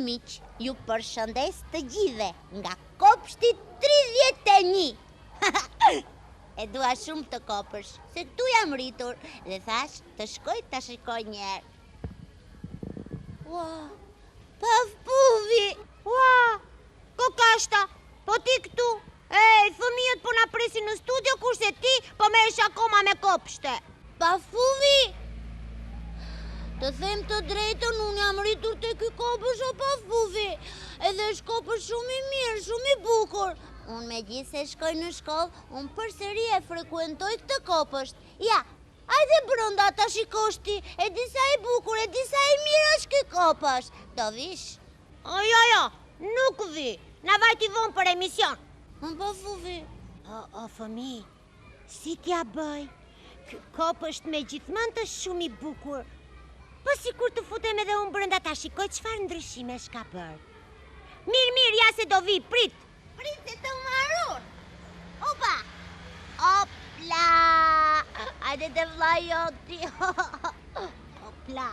miq, ju përshëndes të gjithëve nga kopshti 31. E dua shumë të kopësh, se këtu jam rritur dhe thash të shkoj ta shikoj një herë. Ua, pafpuvi! Ua, kokashta, po ti këtu? Ej, fëmijët po na presin në studio, kurse ti po merresh akoma me kopshte. Pafpuvi! Të them të drejtën, unë jam rritur te ky kopësht o pafpuvi. Edhe është kopësht shumë i mirë, shumë i bukur. Unë megjithse shkoj në shkollë, unë përsëri e frekuentoj këtë kopësht. Ja, hajde brenda ta shikosh ti, e di sa i bukur, e di sa i mirë është ky kopësht. Do vish? Jo, nuk vi. Na vajti vonë për emision. Pafpuvi. O, fëmi, si t'ja bëj? Ky kopësht me gjithmonë të shumë i bukur. Po si kur të futem edhe unë brenda ta shikoj çfarë ndryshime s'ka bërë. Mirë, ja se do vi, prit se të marrur. Opa! Opla! Hajde të vllai joti. Opla!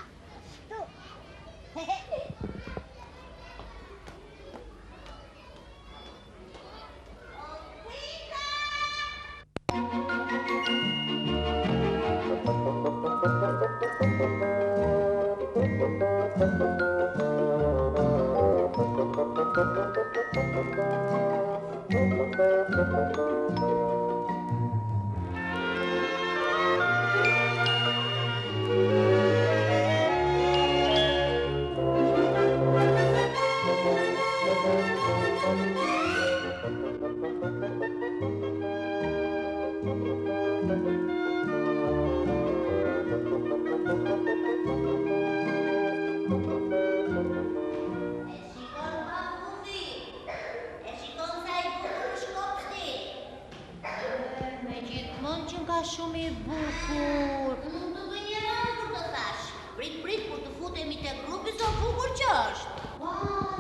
Shumë i bukur. Nuk të gënjeron kur të thash. Prit kur të futemi te grupi sa bukur që është.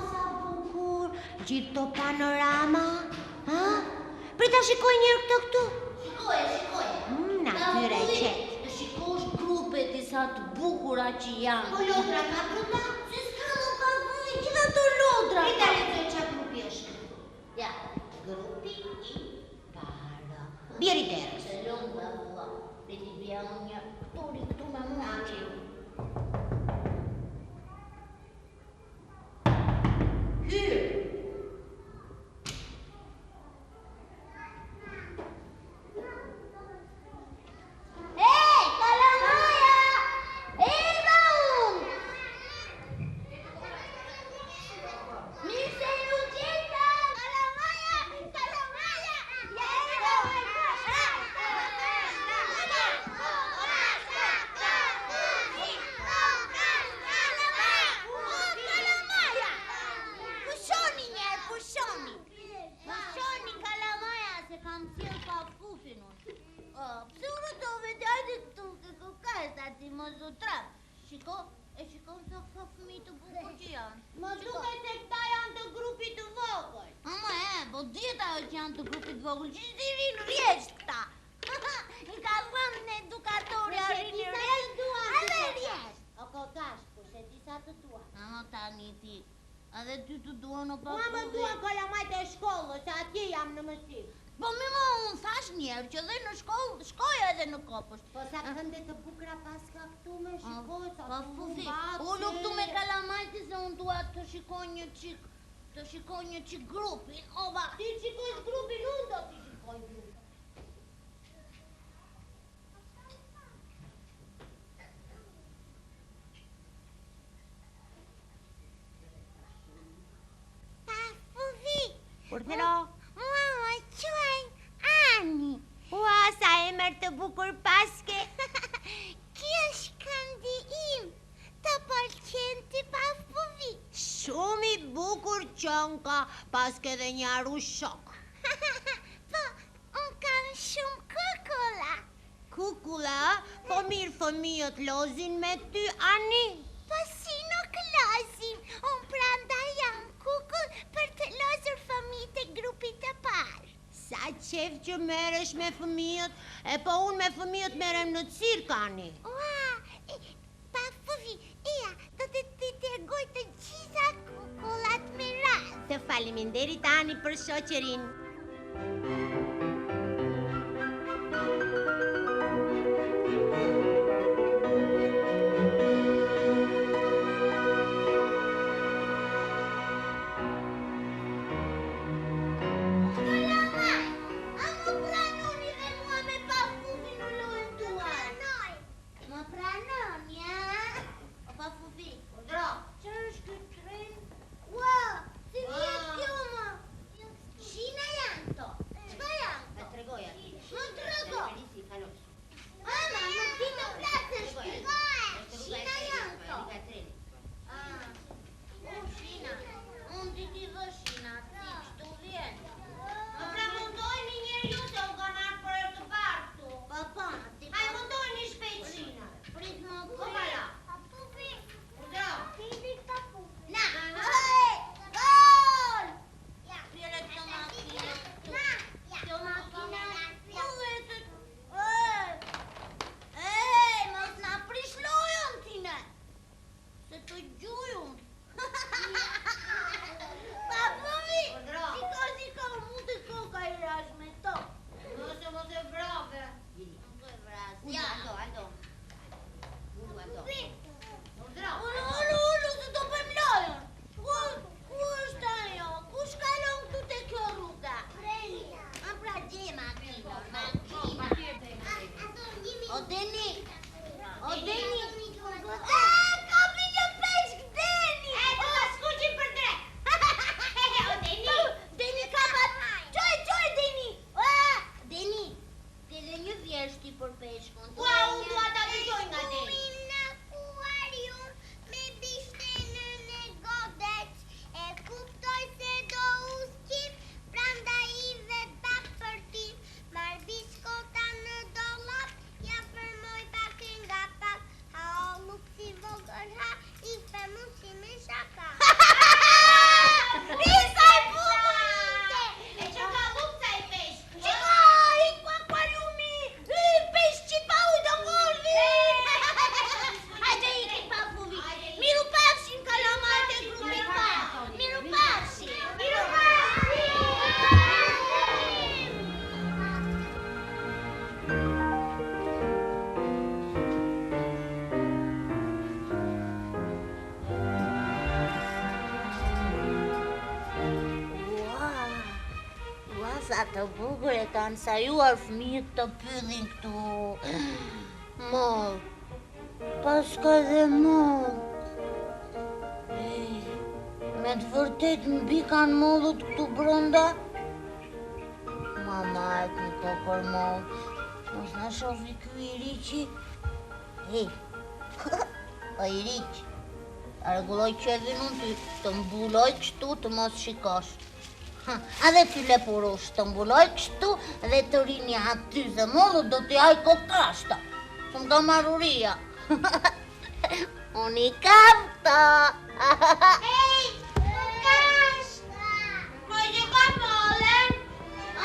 Sa bukur. Gjithë to panorama. Ha? Prit ta shikoj një herë këtu. Shikoj. Natyre qet. Të shikosh grupet i sa të bukura që janë. Po lodra ka grupa? Se s'ka nuk ka grupi, gjithë ato lodra. Prita lexoj çfarë grupi është. Ja, grupi i parë. Bjeri derës. Priti bia një këtu me mua që. Hyrë! Hey, kalamaja! Erdha unë! Mirë se ju gjeta! Kalamaja! Ja erdha unë! Shiko sa fëmijë të bukur që janë. Më duket se këta janë të grupit të vogël. Po dieta që janë të grupit të vogël, që si rinë rjesht këta. I ka thënë në edukatorja rinë rjesht, edhe rjesht. O kokash, po se disa të duan. Tani ti, edhe ty të duan o Mua më duan kalamajt e shkollës, se atje jam në mësim. Po unë thash njerë që dhe në shkollë, shkoj edhe në kopësht. Po sa kënde të bukra paska këtu me shikoj, sa të bati. Ullu këtu me kalamajti se unë dua të shikoj një qik grupin, oba. Ti shikojsh grupin, unë do t'i shikoj grupin. Urdhëro. Mua më quaj Ani. Ua, sa emër të bukur paske. Kjo është këndi im. Të pëlqen ti pafpuvi? Shumë i bukur qënka, paske dhe një aru shok. Po, unë kam shumë kukulla. Kukulla? Po mirë fëmijët lozin me ty, Ani? Po si nuk lozin, unë pranda jam kukull për të lozur fëmijët e grupit të parë. Sa qef që meresh me fëmijët, e po unë me fëmijët merem në cirk, Ani. Ua, pafpuvi, do të tregoj të gjitha kukull faleminderit Ani për shoqërinë. Sa të bukur e kanë sajuar fëmijët të pyllin këtu. Moll, pas ka dhe moll. Me të vërtet mbi kanë mollut këtu brënda? Mama e këto për moll. Mos na shofi ky i riqi. O i riq, rregulloj qevin unë të mbuloj kështu të mos shikosh. A dhe ty lepurush të mbuloj kështu dhe të rini aty dhe mollu do t'i aj kokashta. Që m'ka maruria. Unë i kam këta. Ej, kokashta! Po që ka molen?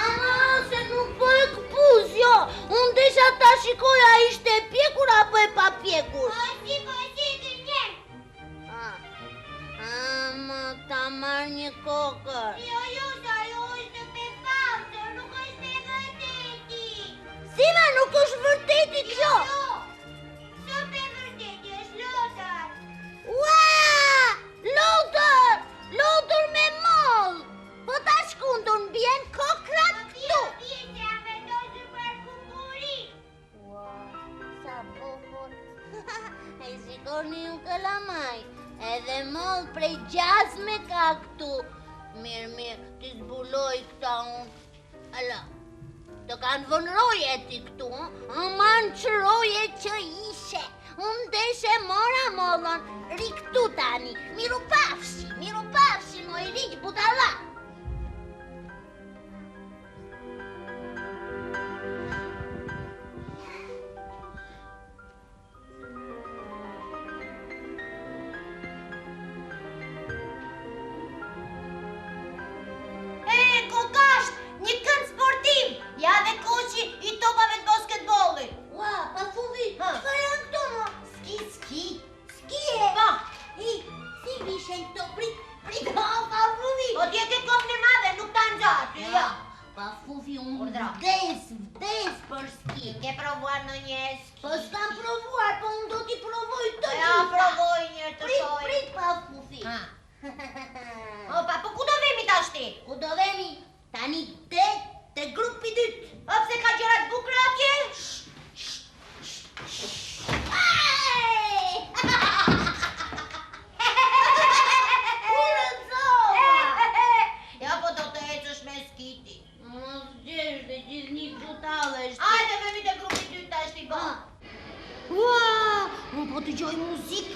Ama, se nuk po e këpuz, jo. Unë desha ta shikoja ishte e pjekur apo e pa pjekur. Po si të njerë. Ama, ta marrë një kokër. Jo, ajo është me falso, nuk është me vërteti. Si ma nuk është vërteti kjo? Jo, së me vërteti është lotër. Ua! Lotër me moll. Po ta shkundur m'bjen kokrat këtu. Bje që a vendosur për kupuri. Ua, sa bukur. E shikoni ju kalamaj. Edhe moll prej gjasme ka këtu. Mirë, t'i zbuloj këta unë. Ala, të kanë vënë roje ti këtu, aman që roje që ishe. Unë deshe mora mollën, ri këtu tani. Miru pafshi, moj riq budalla. në njeski. Po s'kam provuar, po unë do t'i provoj të gjitha. Ja, provoj njërë të shoj. Prit, Pafufi. Opa, po ku do vemi tashti? Ku do vemi? Tani te grupi dytë. Pse ka gjërat bukura atje? Ja, po do të ecësh me skiti. Mos gjesh dhe gjithë një gjutalesh. Ajde, vemi te grupi dytë tashti, bo. Ua, unë po të gjoj muzikë.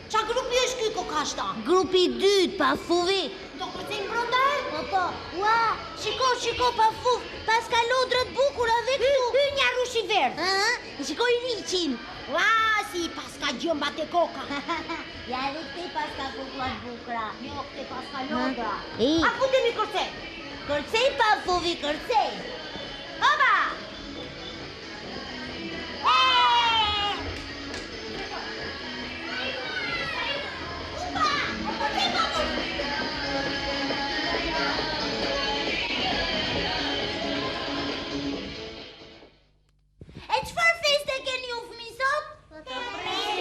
Qa grupi është ky kokashta? Grupi dytë, Pafufi. Do kërcejnë brenda e? Po, ua, shiko, Pafuf, pas ka lodrat bukura dhe këtu. Një rushi verdh. Shikoj riqin. Ua, si pas ka gjëmba te koka. Ja dhe këte pas ka kukullat bukura. Jo, këte pas ka lodra. E, A ku të mi kërcej? kërcej, Pafufi, kërcej. Oba! E çfarë feste keni ju fëmijë sot?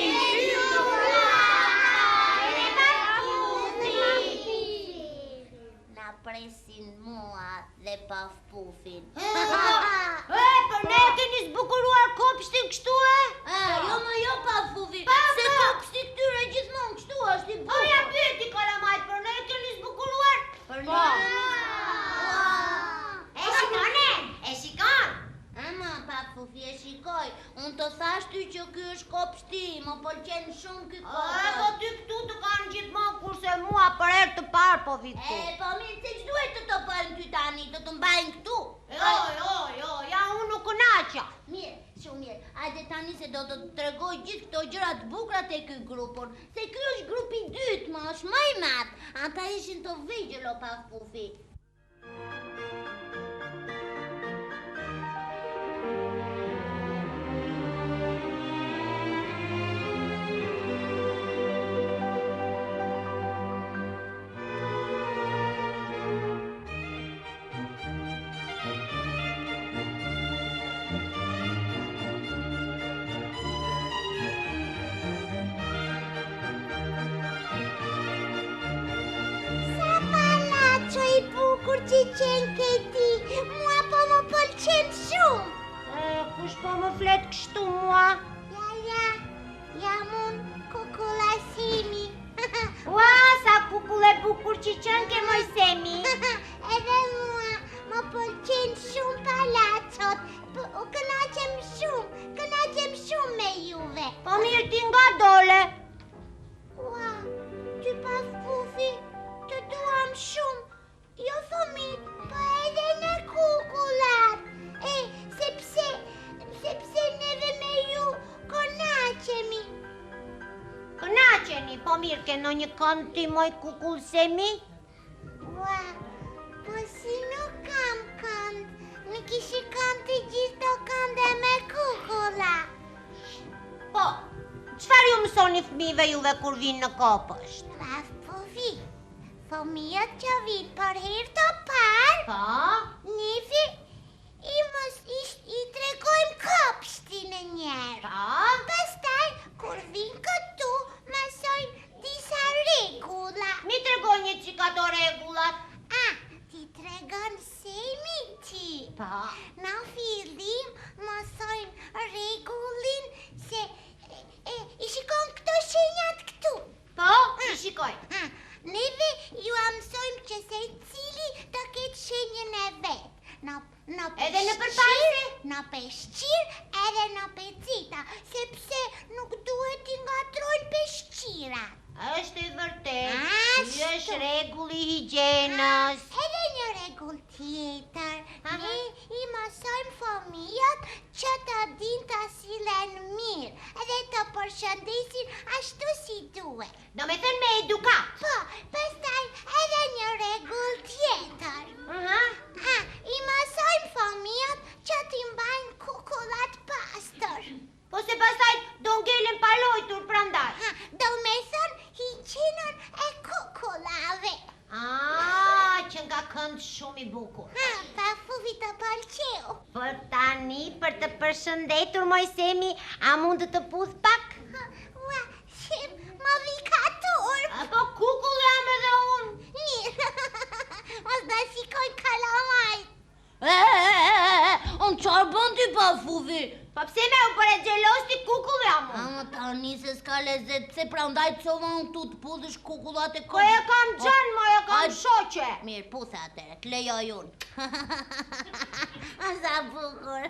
Na presin mua dhe Pafufin. Për ne keni zbukuruar kopshtin kështu e? Jo, Pafufi, se kopshti këtyre gjithmonë kështu është i O, bukur. ja pyeti kalamajt, për ne keni zbukuruar? Për Po. E shikon? Ama, Pafufi, e shikoj. Unë të thash ty që ky është kopshti, më pëlqen shumë ky Po kopsht. ty këtu të kanë gjithmonë kurse mua për herë të parë po vi këtu. Po mirë, se ç'duhet të të bëjmë ty tani, të të mbajnë këtu? Jo, ja unë nuk kënaqa. Mirë, shumë mirë. Hajde tani se do të tregoj gjithë këto gjëra të bukura te ky grupun. Se ky është grupi i dytë, më është më i madh. Ata ishin të vegjël o Pafufi. Që qenë këti, mua po më pëlqen shumë. Kush po më flet kështu mua? Jam unë kukulla Semi. Ua, sa kukull e bukur që qenë ke moj Semi. Edhe mua më pëlqen shumë palacot. Kënaqem shumë me juve. Po mirë ti nga dole. Ua, ty Pafufi, të duam shumë. Jo fëmi, po edhe në kukullat. Sepse neve me ju kënaqemi. Kënaqeni, po mirë ke në një kënd ti moj kukull Semi? Ua, po si nuk kam kënd. Nuk ishi kënd të gjithë do kënde me kukulla. Po, çfarë ju mësoni fëmijëve juve kur vinë në kopësht? Pafufi, fëmijët që vinë për herë të parë, Po? nevi i tregojmë kopshtin e njerë. Po? Pastaj, kur vinë këtu, mësojnë disa rregulla. Mi tregoj një qika ato rregullat. Ti tregon Semi ti. Po? Në fillim, mësojnë rregullin se i shikon këto shenjat këtu. Po? I shikoj. Neve ju mësojmë që se cili të ketë shenjën e vetë. Edhe në përpajse? Në peshqir edhe në pecita, sepse nuk duhet t'i ngatrojnë peshqirat. Është i vërtet. Ashtu. Ky është rregulli i higjienës. Edhe një rregull tjetër, ne i mësojmë fëmijët që të dinë të sillen mirë edhe të përshëndesin ashtu si duhet. Do me thënë me edukat. Po, pastaj edhe një rregull tjetër. I mësojmë fëmijët që t'i mbajnë kukullat pastër. Po se pastaj do ngelen pa lojtur prandaj. Do me thënë higjienën e kukullave. Që nga kënd shumë i bukur. Pafu fufi të pëlqeu. Për tani, për të përshëndetur Mojsemi, a mund të puth pak? Ua, shem, më vikator. Apo kukull jam edhe unë. Mirë, mos da shikoj kalamaj. Unë qarë bën ty pa fufi? Po pse me u për e gjelos ti kukull jam unë? Ama tani se s'ka lezet, pse prandaj cova unë tu të pudhësh kukullat e Ko e kam gjën, mo e kam shoqe. Mirë, puthe atëre, të lejoj unë. A sa bukur.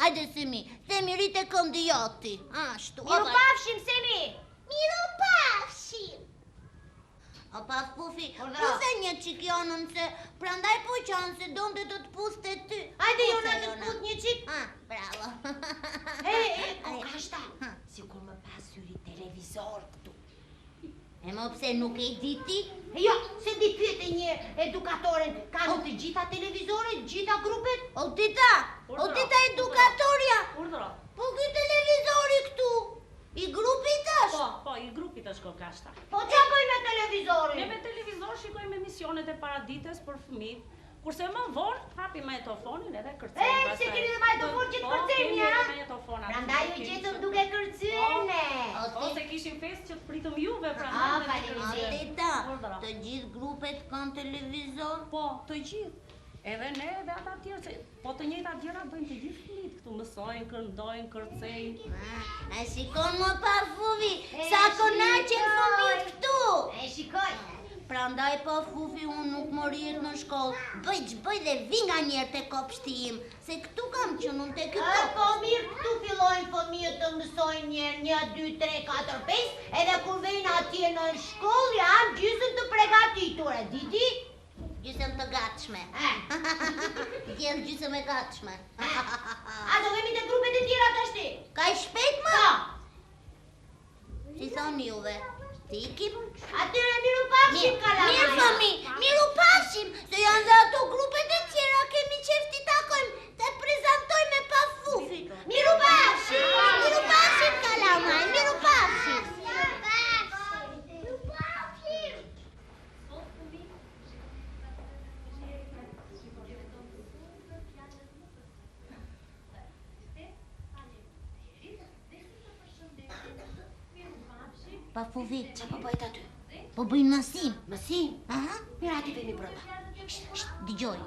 Ajde Semi, Semi rrit e këndijati. Ashtu. Miru pafshim, Semi. Miru pafshim. Opa fufi, Urdhra. puthe një qik jonën se prandaj po qanë se donte të të puste ty. Hajde Puthe, Jona të Jona. put një qik. Bravo. Kokashta, sikur më pas syri televizor këtu. E mo pse nuk e di ti? Jo, se di pyete një edukatoren, kanë të gjitha televizore, gjitha grupet? O tita Urdhra. edukatorja. Urdhra. Po ky televizori këtu, i grupit është. Po, i grupit është Kokashta. Po qa bëj me televizorin? Ne me televizor shikojmë emisionet e paradites për fëmijë. Kurse më vonë hapi majtofonin edhe kërcejmë. Se keni dhe majtofon që të kërcejmë, ja? Kemi majtofona. Prandaj u gjetëm duke kërcyene. Ose kishim festë që të pritëm juve, Ah, prandaj ne faleminderit. kërcejmë. Tita, Urdhra. të gjithë grupet kanë televizor? Po, të gjithë. Edhe ne edhe ata tjerë, se po të njëjta gjëra bëjnë të gjithë fëmijët këtu, mësojnë, këndojnë, kërcejnë. A shikon më pa fufi, sa kënaqen fëmijët këtu. E shikoj. Prandaj pa fufi unë nuk më rrihet në shkollë. Bëj dhe vi nga njerë te kopshti im, se këtu kam qënun te këto. Po mirë, këtu fillojnë fëmijët të mësojnë njerë, 1, 2, 3, 4, 5, edhe kur vejnë atje në shkollë, janë gjysëm të pregatitur, e diti? Gjysëm të gatshme. Gjithë gjysëm e gatshme. A do vemi të grupet e tjera të shti? Ka i shpejt më? Po. Si thoni juve? Ti ikim? Atyre miru pafshim kalamaja. Mirë fëmi, miru pafshim, se janë dhe ato grupet e tjera, kemi qef t'i takojmë, të prezentoj me pa fufi. Miru pafshim kalamaj, miru pafshim. Pa fufi, Qa po bëjt aty? po bëjnë mësim. Mësim? Aha, Mira ati vemi brënda. dëgjoj.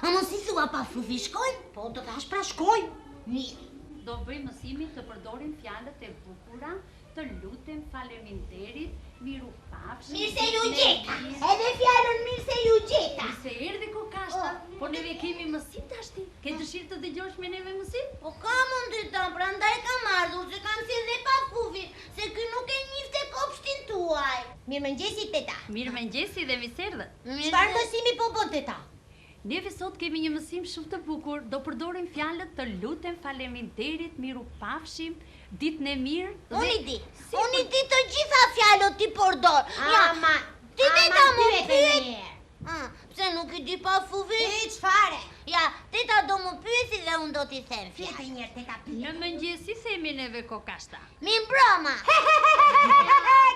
A mos si thua pa fufi shkojnë? Po të thash pra shkoj. Mirë. Do bëjmë mësimin të përdorim fjalët e bukura, të lutem, faleminderit, miru pafshim. Mirë se ju gjeta, edhe fjallën mirë se ju gjeta. Mirë se erdhi Kokashta, por neve kemi mësim tashti. Ke dëshirë të dëgjosh me neve mësim? Po ka mund të ta, prandaj kam ardhur, se kam si dhe pa fufi, se ky nuk e njifte kopshtin tuaj. Mirë mëngjesi teta. Mirë mëngjesi dhe miserdhe. Çfarë mësimi po bën teta? Neve sot kemi një mësim shumë të bukur. Do përdorim fjalët të lutem, faleminderit, miru pafshim, ditën e mirë. Unë i di të gjitha fjallët ti përdor. Ama, ti teta më pyet. pyet. Pse nuk i di pa fufi? Çfarë? Ja, teta do më pyesi dhe unë do t'i them Fyete fjallë. njerë teta Në mëngjes si themi neve Kokashta? Mi mbroma.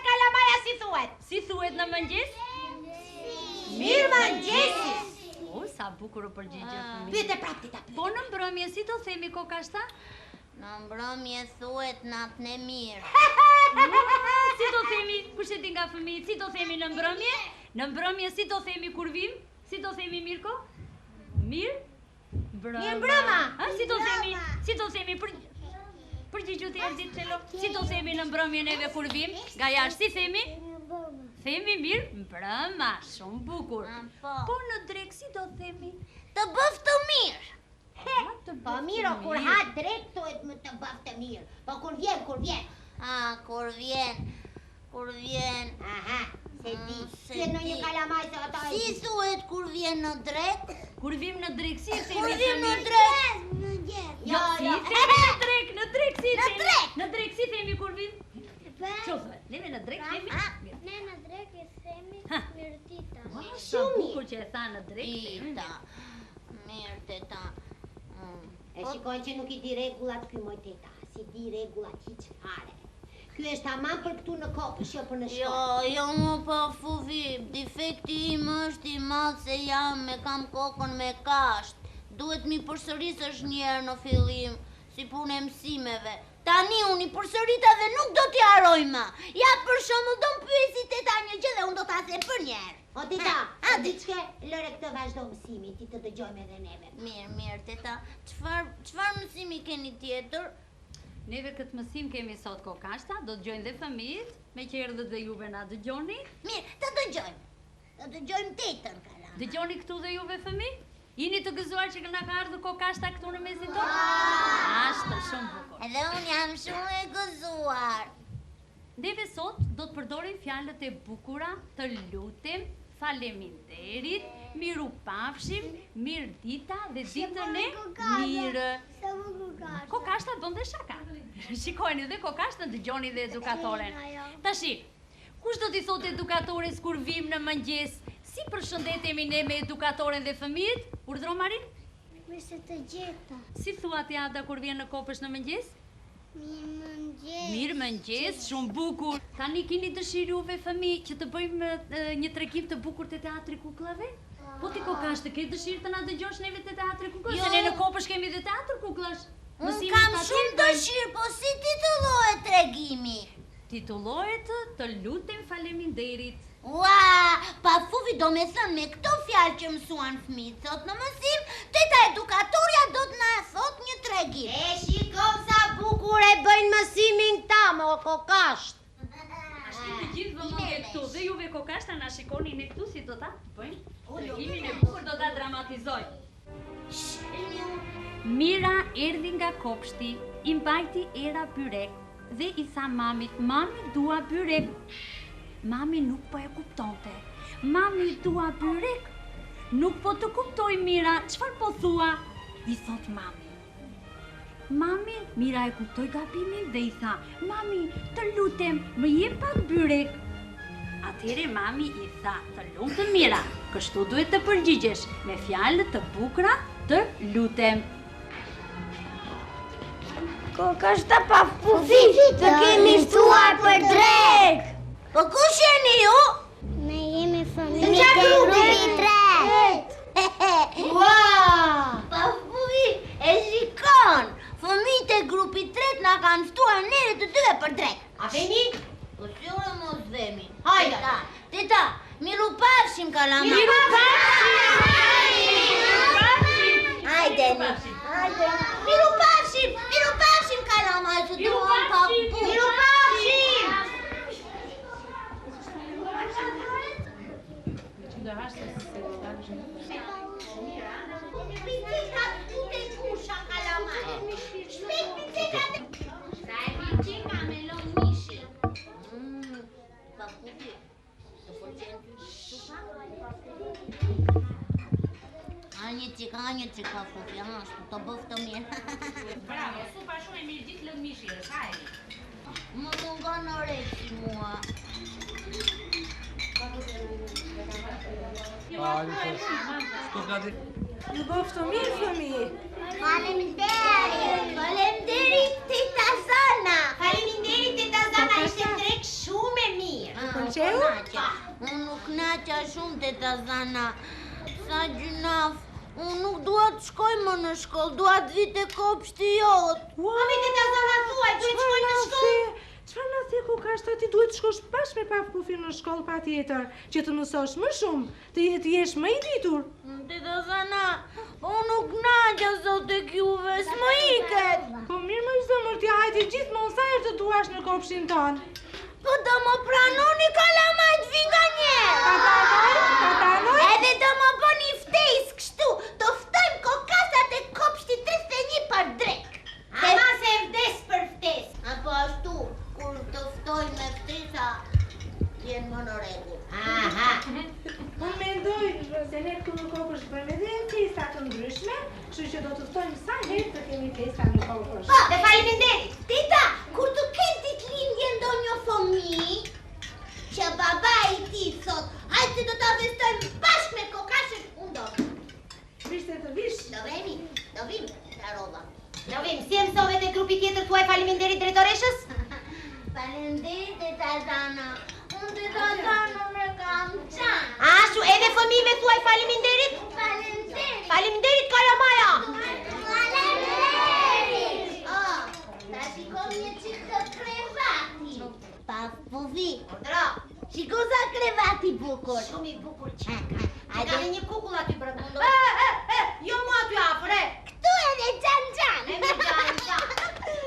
Kalamaja si thuhet? Si thuhet në mëngjes? Mirë mëngjesi. O, sa bukur u përgjigje fëmijë. Pyete prap teta. Po në mbrëmje si do themi Kokashta? Në mbrëmje thuhet natën e mirë. Si do themi, kush e di nga fëmijët, si do themi në mbrëmje? Në mbrëmje si do themi kur vim? Si do themi Mirko? Mirë? Mirë mbrëma. Si do themi përgjigju ti Erdit Çelo. Si do themi në mbrëmje neve kur vim? Nga jashtë si themi? Themi mirë mbrëma, shumë bukur. Po në drek si do themi? Të bëf të mirë. Po mirë, kur ha drejt thuhet më të bëf të mirë. Po kur vjen. Kur vjen. Aha, se di. Se Se në një di. kalamaj se ata e Si di. thuhet kur vjen në drek? Kur vim në drek si themi? Kur vjen në fëmijë? drek? Jo, si themi në drek si Në themi. drek. Në drek si themi kur vim? Qofë, neve në drek themi. Ne në drek e themi mirëtita. Sa bukur që e tha në drek themi. Tita. Mirë teta. E shikojnë që nuk i di rregullat ky moj teta, si di rregullat hiç fare. Ky është tamam për këtu në Kopësh, jo për në shkollë. Jo, më pa fufi, defekti im është i madh se jam me kam kokën me kasht. Duhet mi përsërisësh njerë në fillim, si punë e mësimeve. Tani unë i përsërita dhe nuk do t'i haroj ma. Ja për shembull do m'pyesi teta një gjë dhe unë do t'a them për njerë. O teta, diçka lëre këtë vazhdo mësimi, ti të dëgjojmë edhe neve. Mirë, teta, çfarë mësimi keni tjetër? Neve këtë mësim kemi sot kokashta, do të gjojnë dhe fëmijët, me që erdhët dhe juve na dëgjoni. Mirë, të dëgjojmë. Të dëgjojmë tetën, kalama. Dëgjoni këtu dhe juve fëmijë? Jini të gëzuar që na ka ardhur kokashta këtu në mesin tonë? Ashtë, shumë bukur. Edhe unë jam shumë e gëzuar. Neve sot do të përdorim fjalët e bukura të lutem, faleminderit, miru pafshim, mirë dita dhe ditën e mirë. Kokashta bën dhe shaka. Shikojeni dhe kokashtën, dëgjoni dhe edukatoren. Tashi, kush do t'i thotë edukatores kur vim në mëngjes? Si përshëndetemi ne me edukatoren dhe fëmijët? Urdhro Marin? Mirë se të gjeta. Si thua ti Ada kur vjen në Kopësh në mëngjes? Mirë mëngjes, shumë bukur. Tani keni dëshirë juve fëmijë që të bëjmë një tregim të bukur të teatri kukullave? Po ti kokashtë, ke dëshirë të na dëgjosh neve të teatri kukullash? Se ne në Kopësh kemi dhe teatr kukullash. Unë kam shumë dëshirë, po si titullohet tregimi? Titullohet Të lutem faleminderit. Ua, pa fufi do me thënë me këto fjalë që mësuan fëmijët sot në mësim, teta edukatorja do të na thot një tregim. E shikon sa bukur e bëjnë mësimin këta, mo kokasht. Ashtu të gjithë vëmendje këtu dhe juve kokashta na shikoni ne këtu si do ta bëjmë. Tregimin e bukur do ta dramatizoj. Mira erdhi nga kopshti, i mbajti era byrek dhe i tha mamit, mami dua byrek. Mami nuk po e kuptonte. Mami dua byrek. Nuk po të kuptoj Mira, çfarë po thua? I thot mami. Mami, Mira e kuptoi gabimin dhe i tha, mami, të lutem, më jep pak byrek. Atëherë mami i tha, të lutem Mira, kështu duhet të përgjigjesh me fjalë të bukura, të lutem. Kokashta pa fufi, të kemi shtuar për drek. Po kush jeni ju? Ne jemi fëmijë Nga të grupi grupit 3. Ua! Pa fufi, e shikon. Fëmijët e grupit 3 na kanë ftuar neve të dyve për drek. A veni? Po si ora mos vemi. Hajde. Teta, miru pafshim kalama. Miru pafshim! Hajde. Miru pafshim kalama, që duan pa bu. Miru pafshim! Një qika fufi, ashtu të bëf të mirë. Bravo, supa shumë e mirë gjithë lëng mishirë, hajde. Më mungon oreci mua. Ju bëftë mirë fëmijë. Faleminderit teta Zana. Faleminderit teta Zana, ishte drek shumë e mirë. Pëlqeu? Unë nuk naqa shumë teta Zana. Sa gjynaf. Unë nuk dua të shkoj më në shkollë, dua të vi te kopshti jot. Mami teta Zana thuaj, duhet shkoj në shkollë. Çfarë na the kokashta, ti duhet të shkosh bashkë me pafufin në shkollë patjetër, që të mësosh më shumë, të jesh më i ditur. Teta Zana, unë nuk naqa sot tek juve, s'më iket. Po mirë më zëmërtja, hajde gjithmonë sa herë të duash në kopshtin tonë. Po do më pranoni kalamajt vi nga njerë. Ta pranoj? Edhe do më bëni ftesë kështu, do ftojmë kokastat e kopshti 31 për drek. Ama se vdes për vdes. Apo ashtu, kur të ftojmë me ftesa, jenë më në rregull. Aha. Unë mendoj se ne këtu në Kopësh bëjmë edhe festa të ndryshme, kështu që do të ftojmë sa herë të kemi festa në Kopësh. Po, dhe faleminderit. Tita, kur të ketë ditëlindje ndonjë fëmijë, që baba i ti thot, hajde do ta festojmë bashkë me kokashën, unë do. Vishte të vish. Do vim, Darova. Do vim, si e mësove te grupi tjetër tuaj faleminderit drejtoreshës? Faleminderit e Tazana. Unë të Tazana me kam qanë. Ashtu, edhe fëmijëve thuaj faleminderit? Faleminderit. Faleminderit Kalamaja. Faleminderit. Ta shikom një qik të krevati. Pa pufi. Ondra. Shiko sa krevati bukur. Shumë i bukur që. Hajde. Ka një kukull aty brëndundo. Jo mu aty afër, Këtu edhe Gjan. E me Gjan.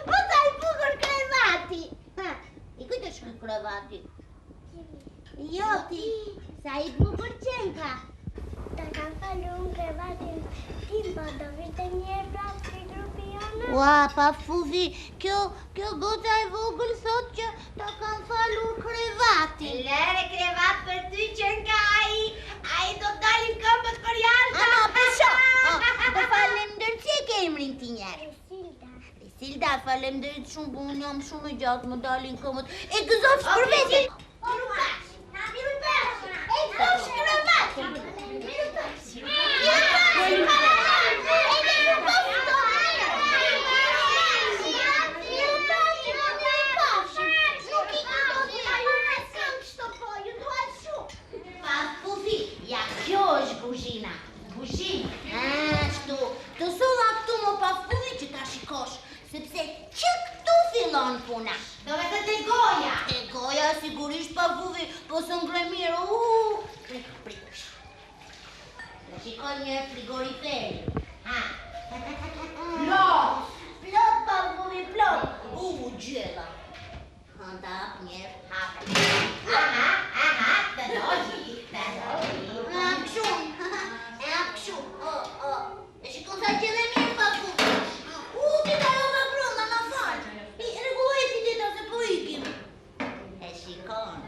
Po sa i bukur krevati. I kujt është ky krevati? Jo ti, sa i bukur qenka. Ta kam falu unë krevatin tim, po do vite njerë prapë ke grupi jonë. Ua, pa fufi, kjo goca e vogël thot që ta kam falur krevatin. Lere krevat për ty që nga ai do dalin këmbët për jashtë. Ama, përsho, të faleminderit që e ke emrin ti njerë. Silda. Silda, faleminderit shumë, po unë jam shumë e gjatë, më dalin këmbët. E gëzof shpërveti. Miru pash. E gëzof shpërveti. Miru pash. Kuzhina. Ashtu, të solla këtu më pa fufi që ta shikosh, sepse që këtu fillon puna. Do me të goja. Te goja sigurisht pa fufi, po së ngre mirë, prik. Në shikoj një frigoriferi. Plot pa fufi, plot. Gjela. Handa hap njerë, hapë. Të doji. E shikon sa që dhe mirë pa fufi. Ti ka jo nga brënda në falë. Regulloj ti dita se po ikim. E shikon.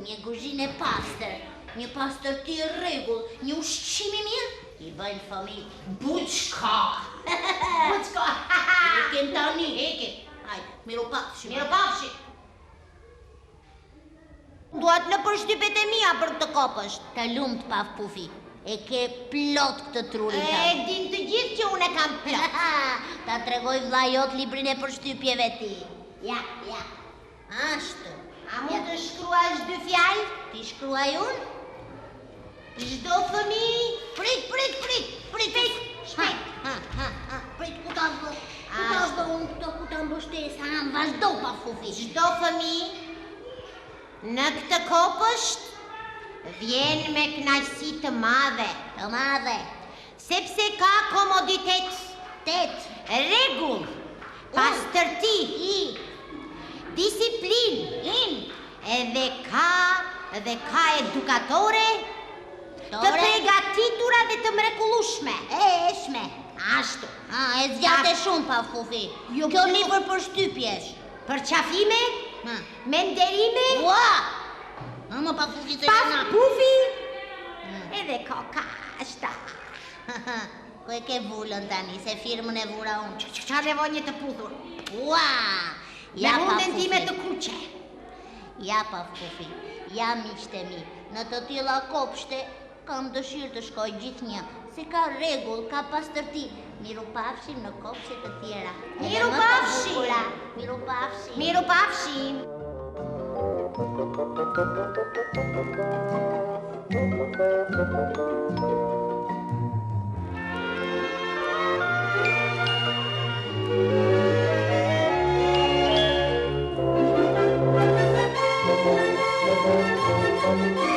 Një kuzhinë pastër, një pastërti e rregull, një ushqim i mirë, i bëjnë familje Buçka. Ikim tani, ikim. Hajde, miru pafshi. Duat në përshtypet e mia për këtë kopësht. Të lumt paf pufi. E ke plot këtë trurin ta. E din të gjithë që unë e kam plot. Ta tregoj vlla jot librin e përshtypjeve ti. Ja. Ashtu. A mund të shkruash 2 fjalë? Ti shkruaj unë? Çdo fëmijë. Prit. Shpejt. Prit, ku ta vë unë këto, ku ta mbështesa, vazhdo pa fufi. Çdo fëmijë në këtë kopësht vjen me kënaqësi të madhe, sepse ka komoditet, rregull, pastërti, disiplinë, edhe ka edukatore të përgatitura dhe të mrekullueshme. Eshme. Ashtu. E zgjate shumë pa fufi. Kjo libër për shtypjesh. Për qafime, me nderime, Ua! Ama pa fufi se pa jena. pufi, edhe kokashta. Ku e ke vullën tani, se firmën e vura unë. Qa nevojë të puthur. Ua! Me hundën time të kuqe. Ja pa fufi, ja miqtë e mi. Në të tilla kopshte kam dëshirë të shkoj gjithnjë, se ka rregull, ka pastërti. Miru pafshim në kopshte të tjera. Miru pafshim. Miru pafshim. Miru pafshim. Thank you.